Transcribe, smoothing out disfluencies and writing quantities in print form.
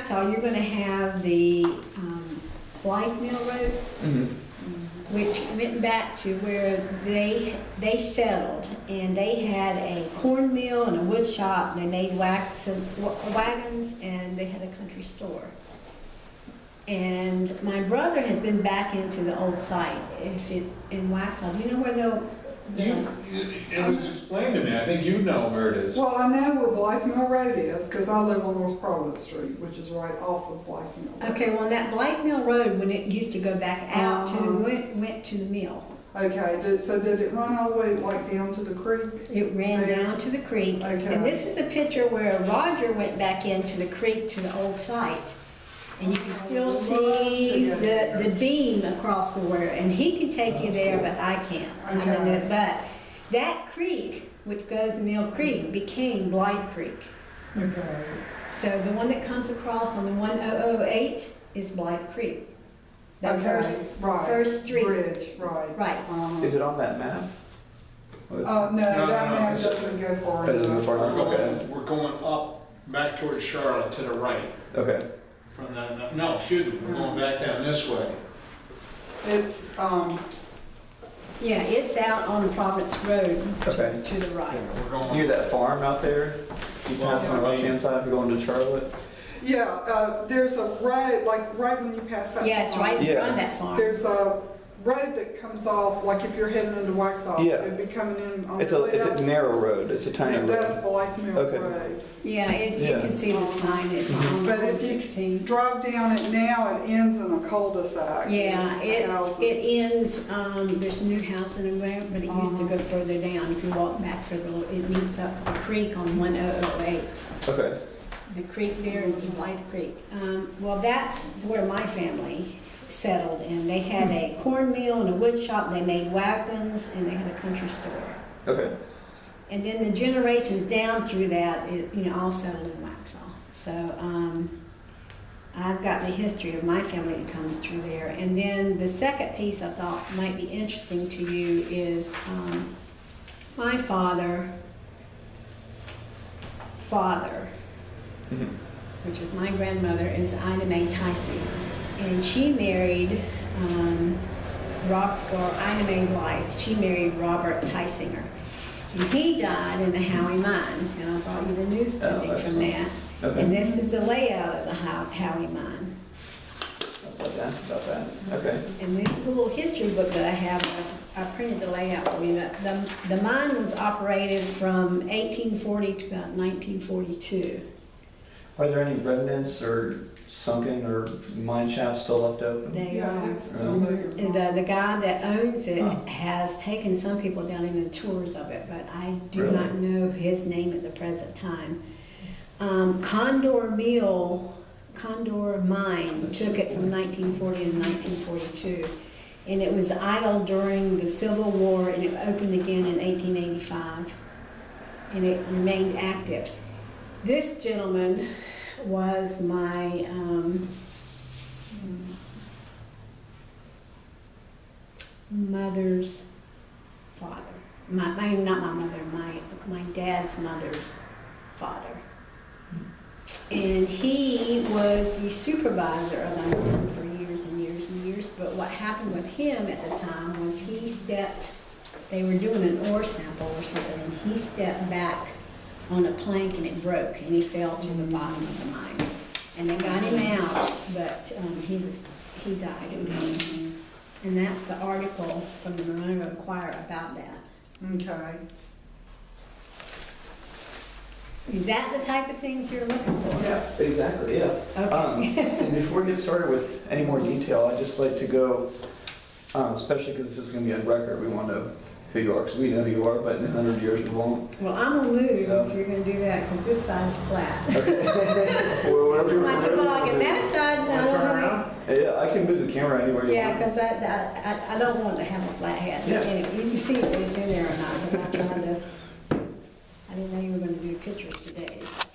Waxhaw, you're gonna have the Blythe Mill Road, which went back to where they settled, and they had a corn mill and a wood shop, and they made wagons, and they had a country store. And my brother has been back into the old site. If it's in Waxhaw, do you know where It was explained to me, I think you know where it is. Well, I know where Blythe Mill Road is, because I live on North Providence Street, which is right off of Blythe Mill Road. Okay, well, that Blythe Mill Road, when it used to go back out to went to the mill. Okay, so did it run all the way like down to the creek? It ran There. down to the creek. Okay. And this is a picture where Roger went back into the creek to the old site. And you can still see the beam across the water, and he can take you there, but I can't. Okay. But that creek, which goes to Mill Creek, became Blythe Creek. Okay. So the one that comes across on the 1008 is Blythe Creek. The first street. Bridge, right. Right. Is it on that map? No, that map doesn't go far That doesn't go enough. far enough, okay. We're going up, back towards Charlotte to the right. Okay. From that, no, excuse me, we're going back down this way. It's, Yeah, it's out on Providence Road Okay. to the right. We're going. Near that farm out there, you pass on the left-hand side if you're going to Charlotte. yeah, there's a road, like right when you pass that. Yeah, it's farm, right in Yeah. front of that farm. There's a road that comes off, like if you're heading into Waxhaw. Yeah. It'd be coming in on It's the a narrow road, it's a tiny Yeah, that's road. Blythe Mill Okay. Road. Yeah, you Yeah. can see the sign, it's on But Road if you 16. drive down it now, it ends in a cul-de-sac. Yeah, There's houses. it ends, there's new housing and where, but it used to go further down. If you walk back further, it meets up with the creek on 1008. Okay. The creek there is the Blythe Creek. Well, that's where my family settled, and they had a corn mill and a wood shop, they made wagons, and they had a country store. Okay. And then the generations down through that, all settled in Waxhaw. So I've got the history of my family that comes through there. And then the second piece I thought might be interesting to you is my father, which is my grandmother, is Ida Mae Tyson. And she married Ida Mae Blythe. She married Robert Tysinger. And he died in the Howie mine, and I brought you the news clipping from that. Okay. And this is the layout of the Howie mine. I was about to ask about that. Okay. And this is a little history book that I have. I printed the layout for you. The mine was operated from 1840 to about 1942. Are there any remnants or sunken or mine shafts still left open? They Yeah, are. it's still there. The guy that owns it Huh. has taken some people down even tours of it, but I do Really? not know his name at the present time. Condor Mine took it from 1940 to 1942, and it was idle during the Civil War, and it opened again in 1885, and it remained active. This gentleman was my mother's father. Not my mother, my dad's mother's father. And he was the supervisor of the mine for years and years and years. But what happened with him at the time was they were doing an ore sample or something, and he stepped back on a plank and it broke, and he fell to the bottom of the mine. And they got him out, but he died in pain. And that's the article from the Monroe Inquirer about that. Okay. Is that the type of things you're looking for? Yes. Exactly, yeah. Okay. And before we get started with any more detail, I'd just like to go, especially because this is going to be on record, we want to know who you are, because we know who you are, but in 100 years we won't. Well, I'm gonna move So- if you're gonna do that, because this side's flat. Okay. Well, wherever you My want to toboggan, that side, I don't Turn know. around. Yeah, I can move the camera anywhere you Yeah, want. because I don't want to have a flat hat. Yeah. Anyway, you can see if it's in there or not, but I'm trying to, I didn't know you were gonna do pictures today. So.